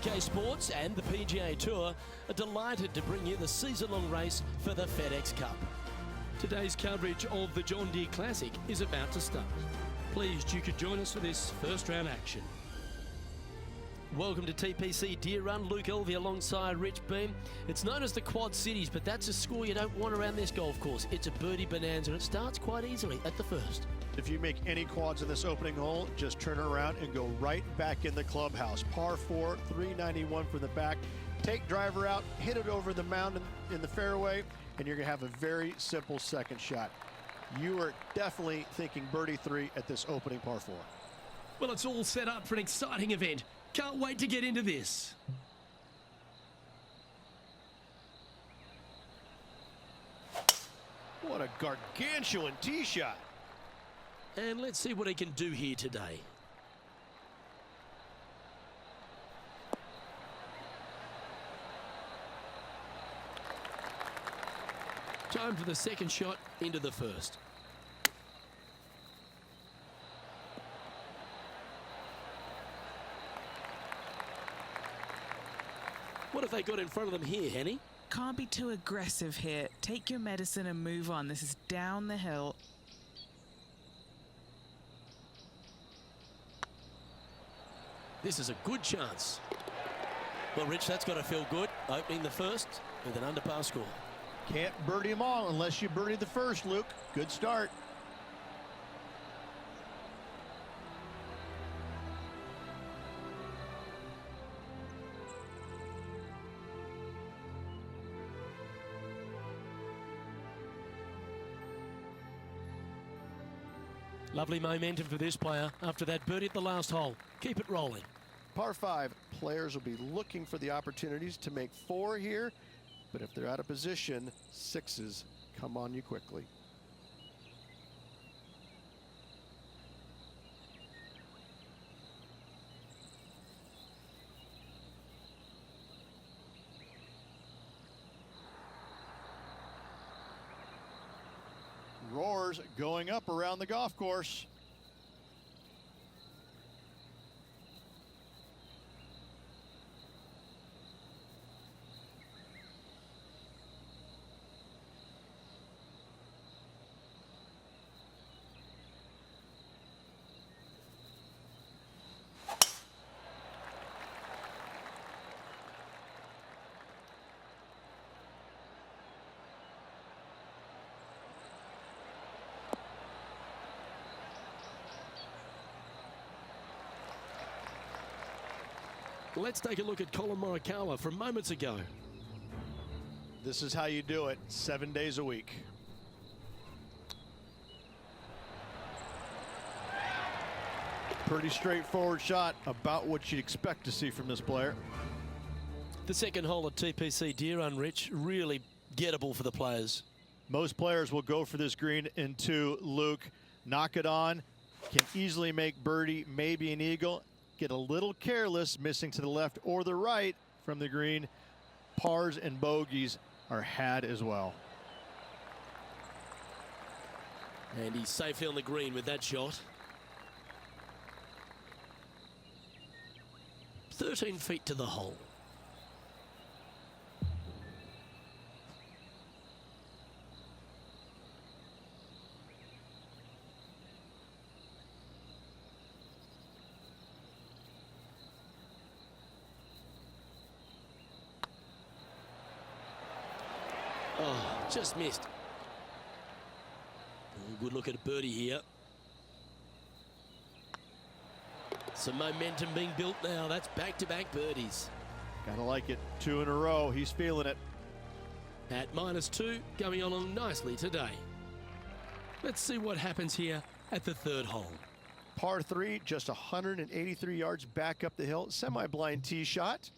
UK Sports and the PGA Tour are delighted to bring you the season-long race for the FedEx Cup. Today's coverage of the John Deere Classic is about to start. Pleased you could join us for this first round action. Welcome to TPC Deere Run. Luke Elvey alongside Rich Beam. It's known as the Quad Cities, but that's a score you don't want around this golf course. It's a birdie bonanza, and it starts quite easily at the first. If you make any quads in this opening hole, just turn around and go right back in the clubhouse. Par 4, 391 from the back. Take driver out, hit it over the mound in the fairway, and you're going to have a very simple second shot. You are definitely thinking birdie 3 at this opening par 4. Well, it's all set up for an exciting event. Can't wait to get into this. What a gargantuan tee shot. And let's see what he can do here today. Time for the second shot into the first. What have they got in front of them here, Henny? Can't be too aggressive here. Take your medicine and move on. This is down the hill. This is a good chance. Well, Rich, that's got to feel good. Opening the first with an underpass score. Can't birdie them all unless you birdie the first, Luke. Good start. Lovely momentum for this player after that birdie at the last hole. Keep it rolling. Par 5, players will be looking for the opportunities to make 4 here, but if they're out of position, 6s come on you quickly. Roars going up around the golf course. Let's take a look at Colin Morikawa from moments ago. This is how you do it, 7 days a week. Pretty straightforward shot, about what you'd expect to see from this player. The second hole at TPC Deere Run, Rich, really gettable for the players. Most players will go for this green into Luke, knock it on, can easily make birdie, maybe an eagle. Get a little careless, missing to the left or the right from the green. Pars and bogeys are had as well. And he's safely on the green with that shot. 13 feet to the hole. Oh, just missed. Good look at a birdie here. Some momentum being built now. That's back-to-back birdies. Gotta like it. 2 in a row. He's feeling it. At -2, going along nicely today. Let's see what happens here at the third hole. Par 3, just 183 yards back up the hill. Semi-blind tee shot.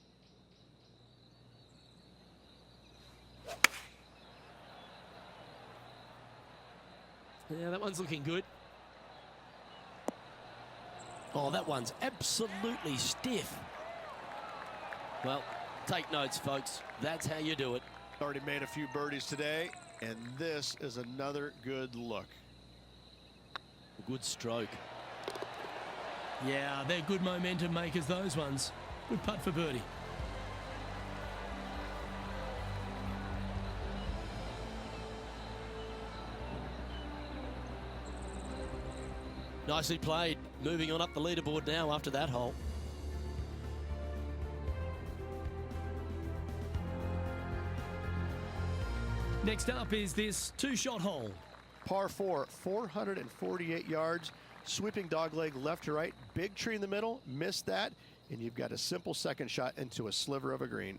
Yeah, that one's looking good. Oh, that one's absolutely stiff. Well, take notes, folks. That's how you do it. Already made a few birdies today, and this is another good look. A good stroke. Yeah, they're good momentum makers, those ones. Good putt for birdie. Nicely played. Moving on up the leaderboard now after that hole. Next up is this two-shot hole. Par 4, 448 yards. Sweeping dogleg left to right. Big tree in the middle. Missed that. And you've got a simple second shot into a sliver of a green.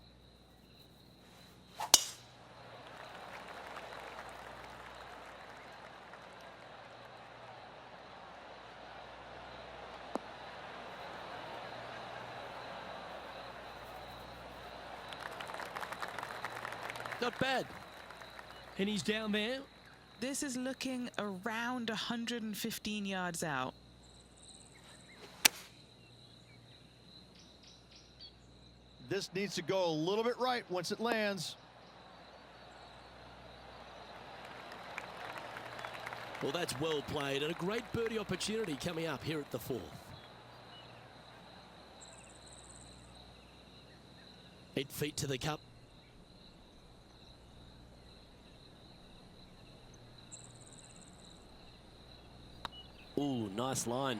Not bad. And he's down there. This is looking around 115 yards out. This needs to go a little bit right once it lands. Well, that's well played and a great birdie opportunity coming up here at the 4th. 8 feet to the cup. Ooh, nice line.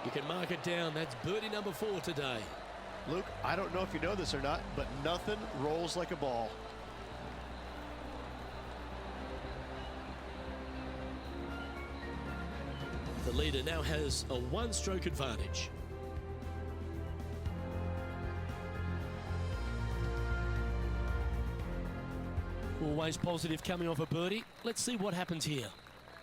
You can mark it down. That's birdie number 4 today. Luke, I don't know if you know this or not, but nothing rolls like a ball. The leader now has a 1-stroke advantage. Always positive coming off a birdie. Let's see what happens here.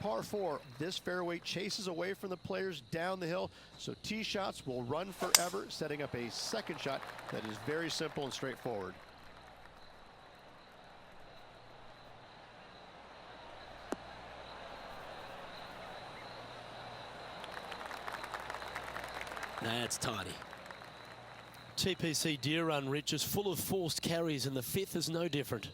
Par 4, this fairway chases away from the players down the hill, so tee shots will run forever, setting up a second shot that is very simple and straightforward. That's tidy. TPC Deere Run, Rich, is full of forced carries, and the 5th is no different.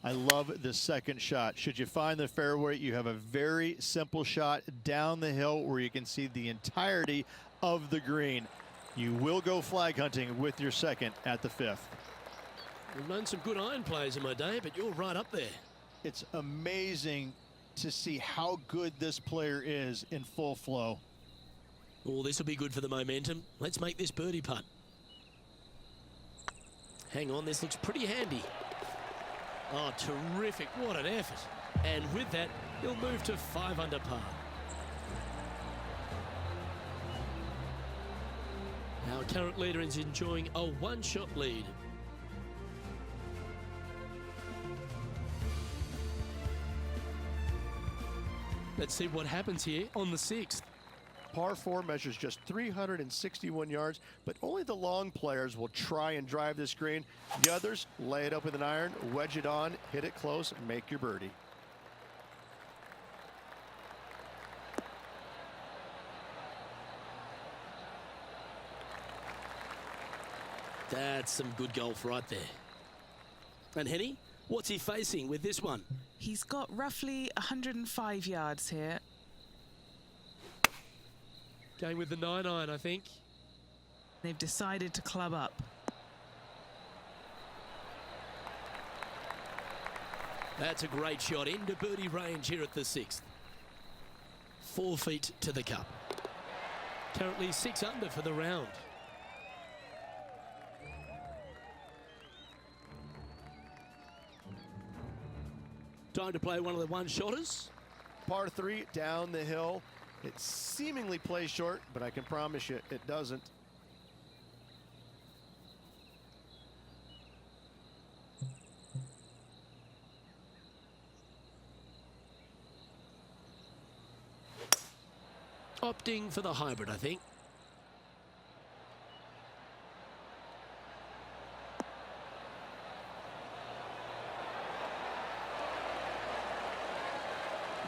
I love the second shot. Should you find the fairway, you have a very simple shot down the hill where you can see the entirety of the green. You will go flag hunting with your second at the 5th. I've known some good iron players in my day, but you're right up there. It's amazing to see how good this player is in full flow. Oh, this will be good for the momentum. Let's make this birdie putt. Hang on, this looks pretty handy. Oh, terrific. What an effort. And with that, he'll move to 5 under par. Our current leader is enjoying a 1-shot lead. Let's see what happens here on the 6th. Par 4 measures just 361 yards, but only the long players will try and drive this green. The others lay it up with an iron, wedge it on, hit it close, and make your birdie. That's some good golf right there. And Henny, what's he facing with this one? He's got roughly 105 yards here. Going with the 9-iron, I think. They've decided to club up. That's a great shot into birdie range here at the 6th. 4 feet to the cup. Currently 6 under for the round. Time to play one of the one-shotters. Par 3 down the hill. It seemingly plays short, but I can promise you it doesn't. Opting for the hybrid, I think.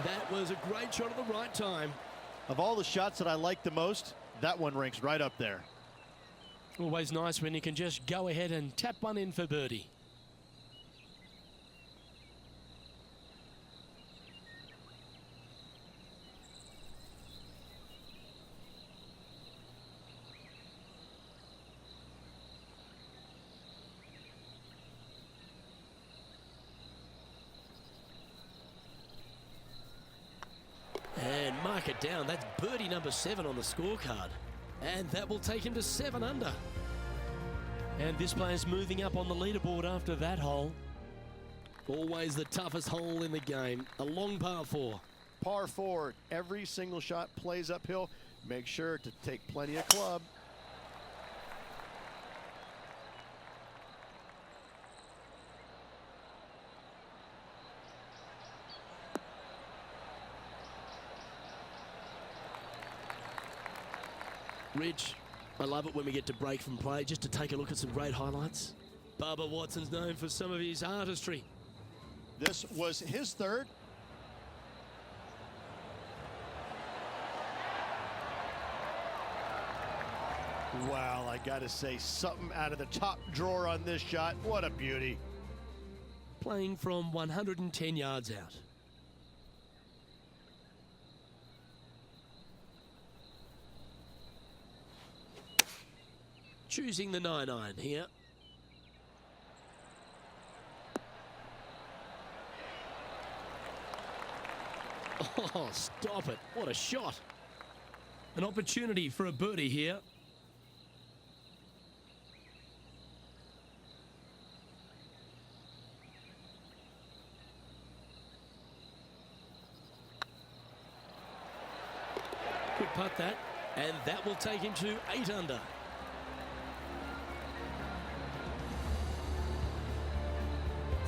That was a great shot at the right time. Of all the shots that I like the most, that one ranks right up there. Always nice when you can just go ahead and tap one in for birdie. And mark it down. That's birdie number 7 on the scorecard. And that will take him to 7 under. And this player's moving up on the leaderboard after that hole. Always the toughest hole in the game. A long par 4. Par 4. Every single shot plays uphill. Make sure to take plenty of club. Rich, I love it when we get to break from play just to take a look at some great highlights. Bubba Watson's known for some of his artistry. This was his third. Wow, I gotta say, something out of the top drawer on this shot. What a beauty. Playing from 110 yards out. Choosing the 9-iron here. Oh, stop it. What a shot. An opportunity for a birdie here. Quick putt that. And that will take him to 8 under.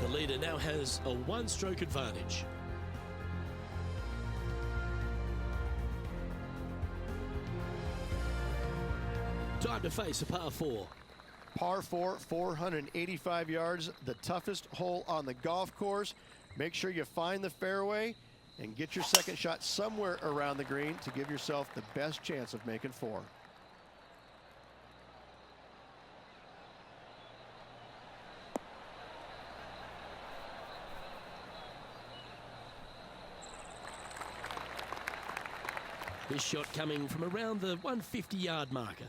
The leader now has a 1-stroke advantage. Time to face a par 4. Par 4, 485 yards, the toughest hole on the golf course. Make sure you find the fairway and get your second shot somewhere around the green to give yourself the best chance of making 4. This shot coming from around the 150-yard marker.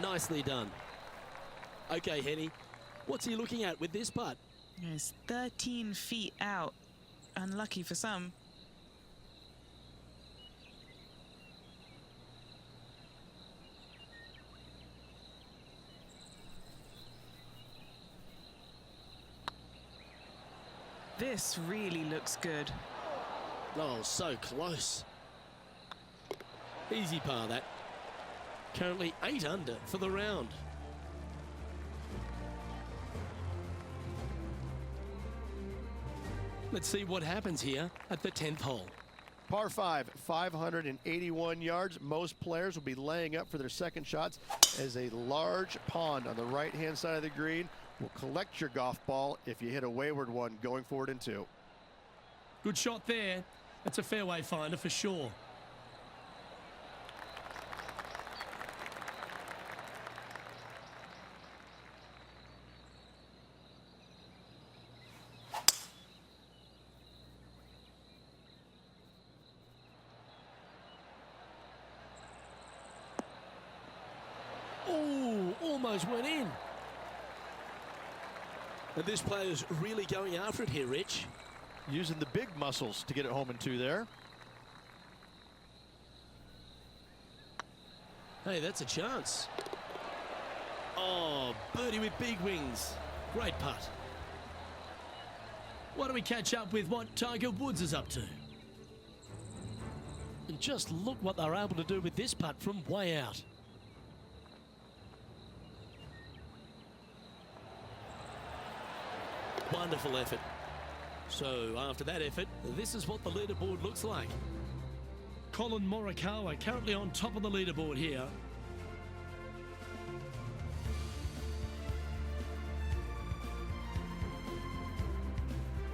Nicely done. Okay, Henny, what's he looking at with this putt? It's 13 feet out. Unlucky for some. This really looks good. Oh, so close. Easy par that. Currently 8 under for the round. Let's see what happens here at the 10th hole. Par 5, 581 yards. Most players will be laying up for their second shots as a large pond on the right-hand side of the green will collect your golf ball if you hit a wayward one going forward in 2. Good shot there. That's a fairway finder for sure. Oh, almost went in. And this player's really going after it here, Rich. Using the big muscles to get it home in 2 there. Hey, that's a chance. Oh, birdie with big wings. Great putt. Why don't we catch up with what Tiger Woods is up to? And just look what they're able to do with this putt from way out. Wonderful effort. So after that effort, this is what the leaderboard looks like. Colin Morikawa currently on top of the leaderboard here.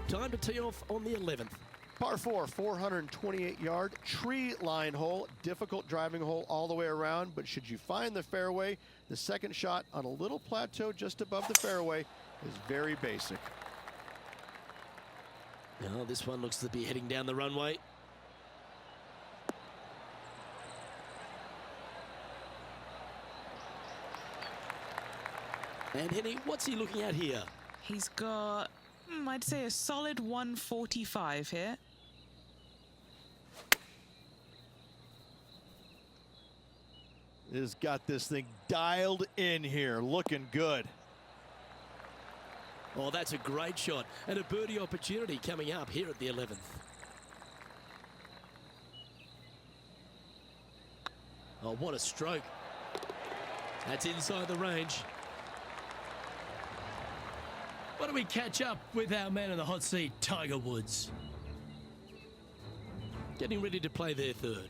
Time to tee off on the 11th. Par 4, 428-yard tree line hole. Difficult driving hole all the way around, but should you find the fairway, the second shot on a little plateau just above the fairway is very basic. Now this one looks to be heading down the runway. And Henny, what's he looking at here? He's got, I'd say a solid 145 here. Has got this thing dialed in here, looking good. Oh, that's a great shot and a birdie opportunity coming up here at the 11th. Oh, what a stroke. That's inside the range. Why don't we catch up with our man in the hot seat, Tiger Woods? Getting ready to play their third.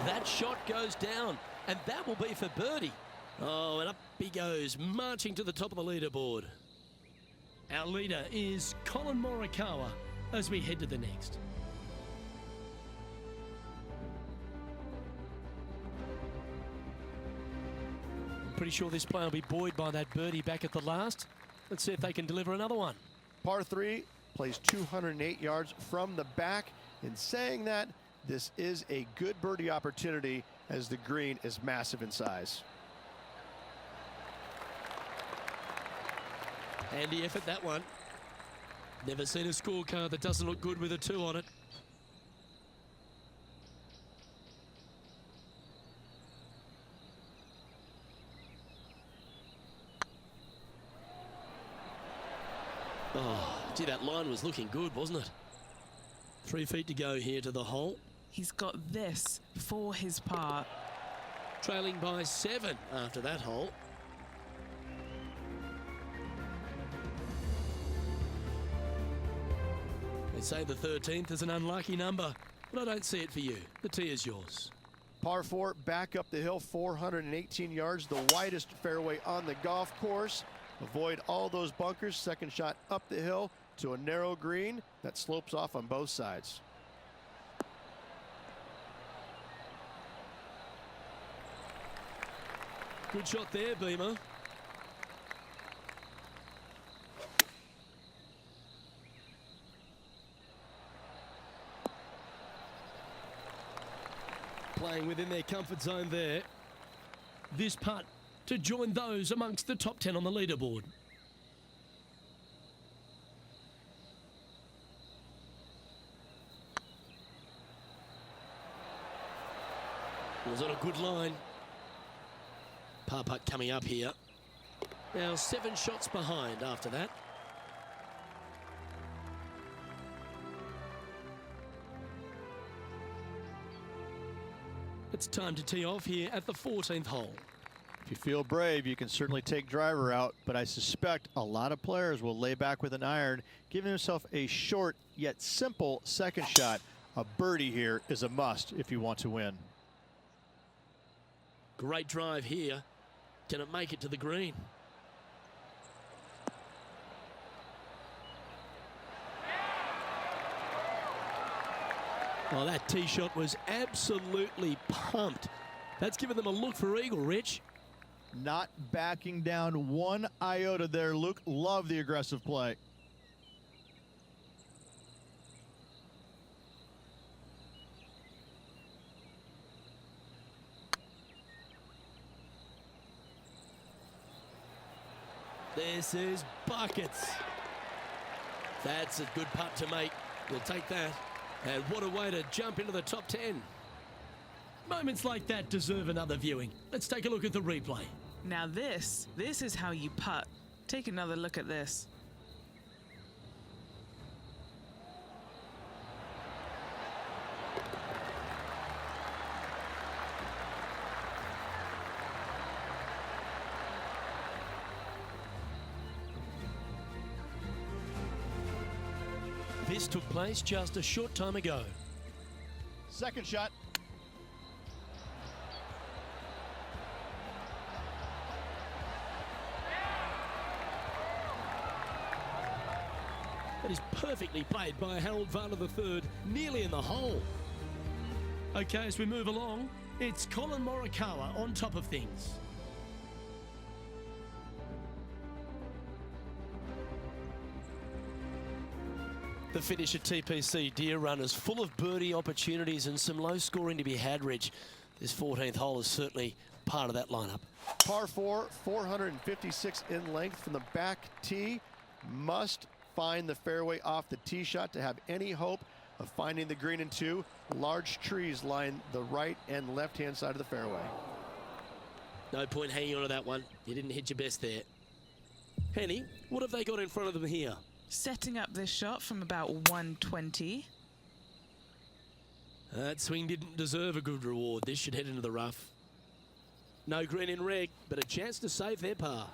That shot goes down, and that will be for birdie. Oh, and up he goes, marching to the top of the leaderboard. Our leader is Colin Morikawa as we head to the next. I'm pretty sure this player will be buoyed by that birdie back at the last. Let's see if they can deliver another one. Par 3 plays 208 yards from the back. In saying that, this is a good birdie opportunity as the green is massive in size. Handy effort, that one. Never seen a scorecard that doesn't look good with a 2 on it. Oh, gee, that line was looking good, wasn't it? 3 feet to go here to the hole. He's got this for his par. Trailing by 7 after that hole. They say the 13th is an unlucky number, but I don't see it for you. The tee is yours. Par 4 back up the hill, 418 yards, the widest fairway on the golf course. Avoid all those bunkers. Second shot up the hill to a narrow green that slopes off on both sides. Good shot there, Beamer. Playing within their comfort zone there. This putt to join those amongst the top 10 on the leaderboard. Was on a good line. Par putt coming up here. Now 7 shots behind after that. It's time to tee off here at the 14th hole. If you feel brave, you can certainly take driver out, but I suspect a lot of players will lay back with an iron, giving himself a short yet simple second shot. A birdie here is a must if you want to win. Great drive here. Can it make it to the green? Oh, that tee shot was absolutely pumped. That's given them a look for eagle, Rich. Not backing down one iota there, Luke. Love the aggressive play. This is buckets. That's a good putt to make. We'll take that. And what a way to jump into the top 10. Moments like that deserve another viewing. Let's take a look at the replay. Now this is how you putt. Take another look at this. This took place just a short time ago. Second shot. That is perfectly played by Harold Varner III, nearly in the hole. Okay, as we move along, it's Colin Morikawa on top of things. The finish at TPC Deere Run is full of birdie opportunities and some low scoring to be had, Rich. This 14th hole is certainly part of that lineup. Par 4, 456 in length from the back tee. Must find the fairway off the tee shot to have any hope of finding the green in 2. Large trees line the right and left-hand side of the fairway. No point hanging on to that one. You didn't hit your best there. Henny, what have they got in front of them here? Setting up this shot from about 120. That swing didn't deserve a good reward. This should head into the rough. No green in reg, but a chance to save their par.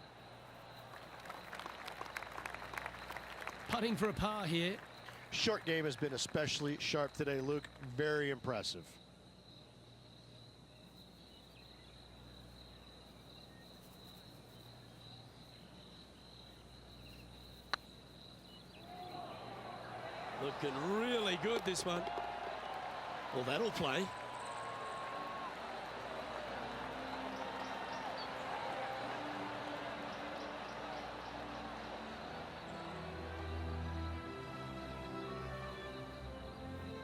Putting for a par here. Short game has been especially sharp today, Luke. Very impressive. Looking really good, this one. Well, that'll play.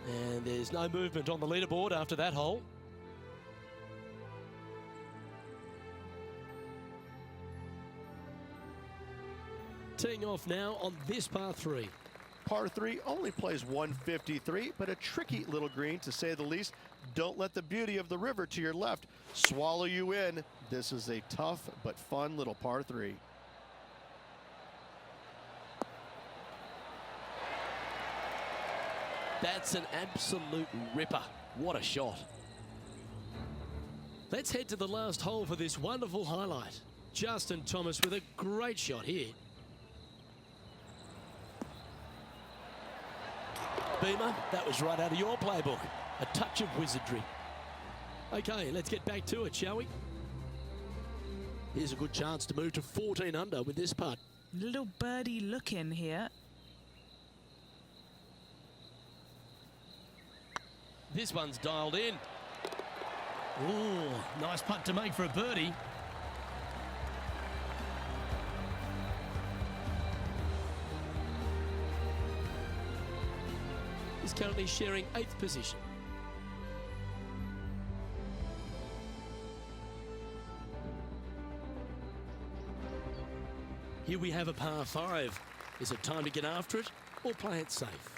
And there's no movement on the leaderboard after that hole. Teeing off now on this par 3. Par 3 only plays 153, but a tricky little green to say the least. Don't let the beauty of the river to your left swallow you in. This is a tough but fun little par 3. That's an absolute ripper. What a shot. Let's head to the last hole for this wonderful highlight. Justin Thomas with a great shot here. Beamer, that was right out of your playbook. A touch of wizardry. Okay, let's get back to it, shall we? Here's a good chance to move to 14 under with this putt. Little birdie look in here. This one's dialed in. Ooh, nice putt to make for a birdie. He's currently sharing 8th position. Here we have a par 5. Is it time to get after it or play it safe?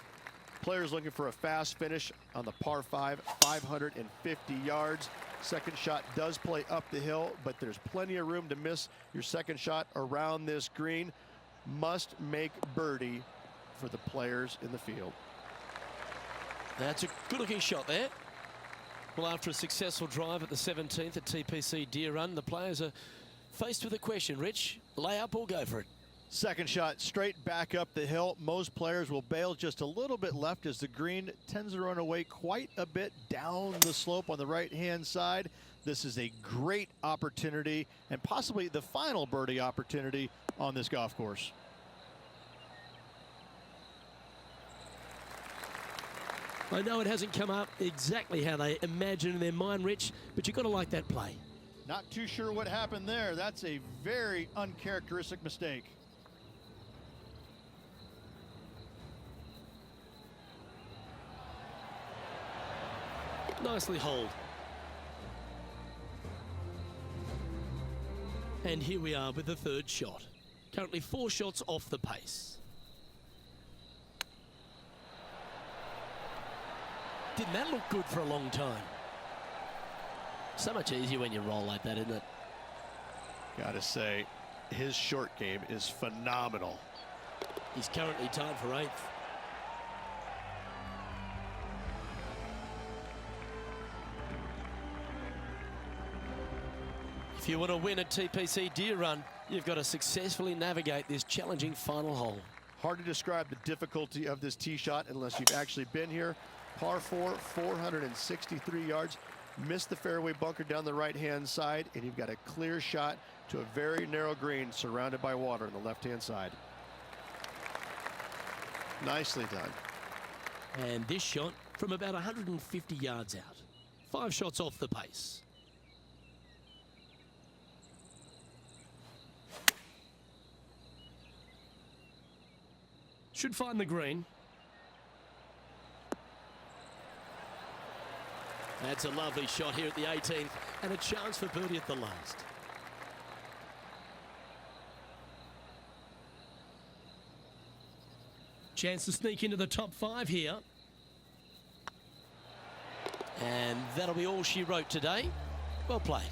Players looking for a fast finish on the par 5, 550 yards. Second shot does play up the hill, but there's plenty of room to miss your second shot around this green. Must make birdie for the players in the field. That's a good-looking shot there. Well, after a successful drive at the 17th at TPC Deere Run, the players are faced with a question, Rich. Lay up or go for it? Second shot straight back up the hill. Most players will bail just a little bit left as the green tends to run away quite a bit down the slope on the right-hand side. This is a great opportunity and possibly the final birdie opportunity on this golf course. I know it hasn't come up exactly how they imagine in their mind, Rich, but you've got to like that play. Not too sure what happened there. That's a very uncharacteristic mistake. Nicely holed. And here we are with the third shot. Currently 4 shots off the pace. Didn't that look good for a long time? So much easier when you roll like that, isn't it? Gotta say, his short game is phenomenal. He's currently tied for 8th. If you want to win at TPC Deere Run, you've got to successfully navigate this challenging final hole. Hard to describe the difficulty of this tee shot unless you've actually been here. Par 4, 463 yards. Missed the fairway bunker down the right-hand side, and you've got a clear shot to a very narrow green surrounded by water on the left-hand side. Nicely done. And this shot from about 150 yards out. 5 shots off the pace. Should find the green. That's a lovely shot here at the 18th, and a chance for birdie at the last. Chance to sneak into the top 5 here. And that'll be all she wrote today. Well played.